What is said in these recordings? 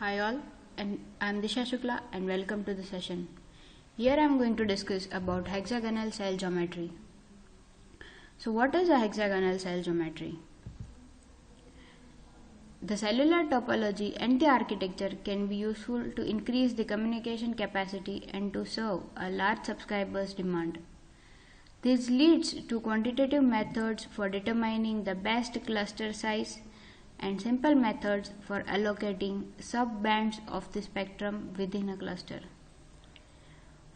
Hi all, and I'm Disha Shukla and welcome to the session. Here I'm going to discuss about hexagonal cell geometry. So what is a hexagonal cell geometry? The cellular topology and the architecture can be useful to increase the communication capacity and to serve a large subscriber's demand. This leads to quantitative methods for determining the best cluster size and simple methods for allocating sub-bands of the spectrum within a cluster.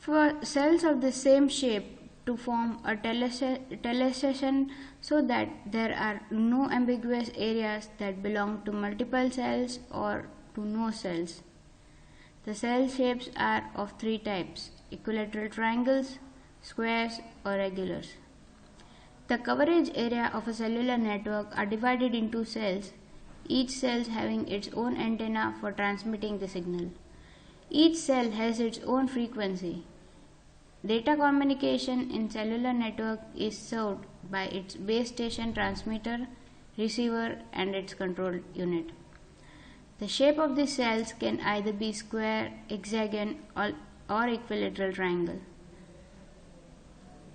For cells of the same shape to form a telesession so that there are no ambiguous areas that belong to multiple cells or to no cells. The cell shapes are of three types: equilateral triangles, squares or regulars. The coverage area of a cellular network are divided into cells, each cell having its own antenna for transmitting the signal. Each cell has its own frequency. Data communication in cellular network is served by its base station transmitter, receiver and its control unit. The shape of the cells can either be square, hexagon or equilateral triangle.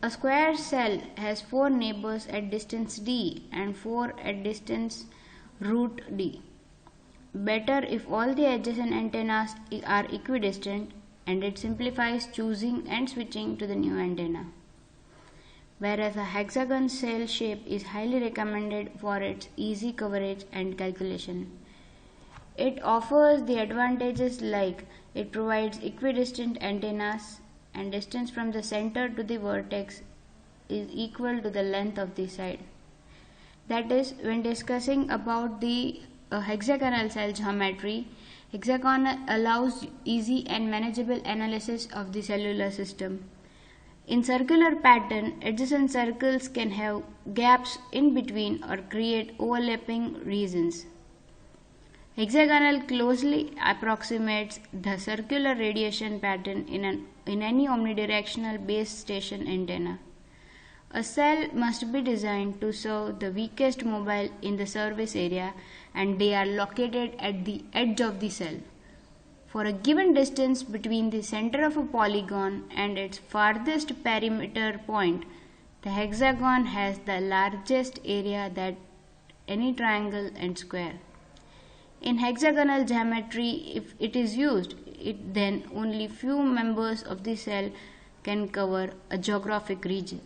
A square cell has 4 neighbors at distance d and 4 at distance root d. Better if all the adjacent antennas are equidistant, and it simplifies choosing and switching to the new antenna. Whereas a hexagon cell shape is highly recommended for its easy coverage and calculation. It offers the advantages like it provides equidistant antennas and distance from the center to the vertex is equal to the length of the side. That is, when discussing about the hexagonal cell geometry, hexagon allows easy and manageable analysis of the cellular system. In circular pattern, adjacent circles can have gaps in between or create overlapping regions. Hexagonal closely approximates the circular radiation pattern in any omnidirectional base station antenna. A cell must be designed to serve the weakest mobile in the service area, and they are located at the edge of the cell. For a given distance between the center of a polygon and its farthest perimeter point, the hexagon has the largest area that any triangle and square. In hexagonal geometry, if it is used, then only few members of the cell can cover a geographic region.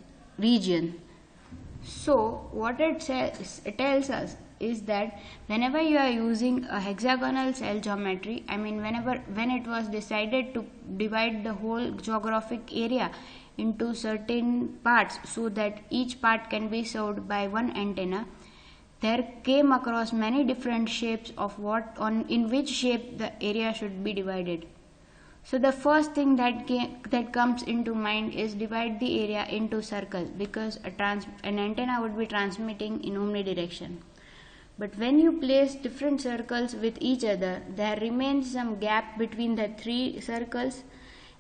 So what it tells us is that whenever you are using a hexagonal cell geometry, when it was decided to divide the whole geographic area into certain parts so that each part can be served by one antenna, there came across many different shapes of in which shape the area should be divided. So the first thing that comes into mind is divide the area into circles, because an antenna would be transmitting in omnidirection. But when you place different circles with each other, there remains some gap between the 3 circles,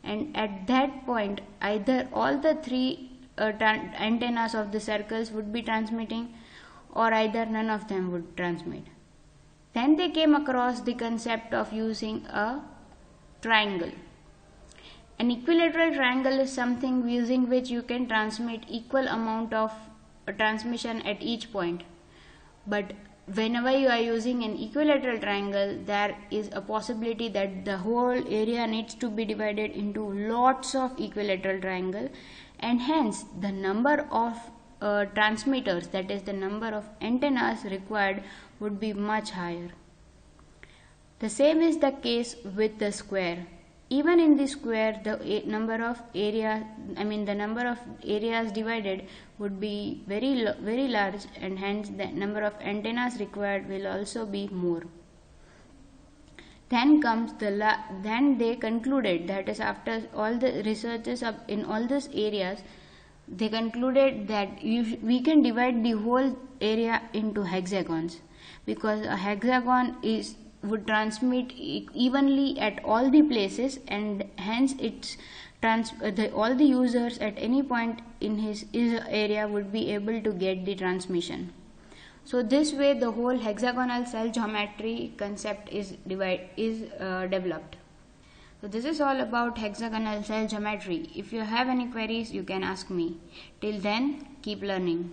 and at that point either all the 3 antennas of the circles would be transmitting, or either none of them would transmit. Then they came across the concept of using a triangle. An equilateral triangle is something using which you can transmit equal amount of transmission at each point. But whenever you are using an equilateral triangle, there is a possibility that the whole area needs to be divided into lots of equilateral triangle, and hence the number of transmitters, that is the number of antennas required, would be much higher. The same is the case with the square. Even in the square, the number of areas divided would be very large, and hence the number of antennas required will also be more. Then they concluded, that is, after all the researches in all these areas, they concluded that we can divide the whole area into hexagons, because a hexagon would transmit evenly at all the places, and hence all the users at any point in his area would be able to get the transmission. So this way the whole hexagonal cell geometry concept is developed. So this is all about hexagonal cell geometry. If you have any queries, you can ask me. Till then, keep learning.